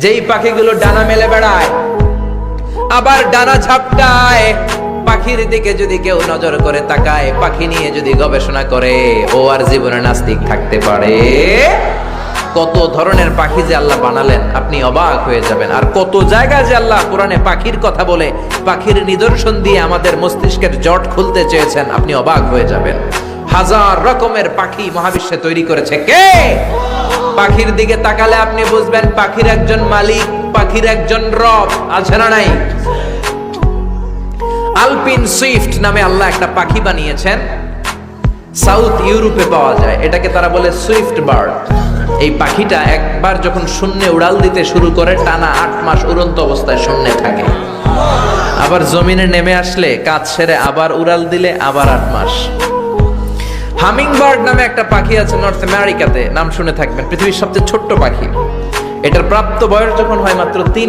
যেই পাখিগুলো ডানা মেলে বেড়ায় আবার ডানা ঝাপটায়, পাখির দিকে যদি কেউ নজর করে তাকায়, পাখি নিয়ে যদি গবেষণা করে, ও আর জীবনে নাস্তিক থাকতে পারে? কত ধরনের পাখি যে আল্লাহ বানালেন, আপনি অবাক হয়ে যাবেন। আর কত জায়গায় যে আল্লাহ কোরআনে পাখির কথা বলে, পাখির নিদর্শন দিয়ে আমাদের মস্তিষ্কের জট খুলতে চেয়েছেন, আপনি অবাক হয়ে যাবেন। হাজার রকমের পাখি মহাবিশ্বে তৈরি করেছে কে? পাখির দিকে তাকালে আপনি বুঝবেন পাখির একজন মালিক, পাখির একজন রব আছে না নাই? আলপিন সুইফট নামে আল্লাহ একটা পাখি বানিয়েছেন, সাউথ ইউরোপে পাওয়া যায়। এটাকে তারা বলে সুইফট বার্ড। এই পাখিটা একবার যখন শূন্যে উড়াল দিতে শুরু করে, টানা 8 মাস উড়ন্ত অবস্থায় শূন্যে থাকে। আবার জমিনে নেমে আসলে কাজ সেরে আবার উড়াল দিলে আবার 8 মাস। হামিং বার্ড নামে একটা পাখি আছে নর্থ আমেরিকাতে, নাম শুনে থাকবেন, পৃথিবীর সবচেয়ে ছোট্ট পাখি। এটার প্রাপ্ত বয়স যখন হয় মাত্র 3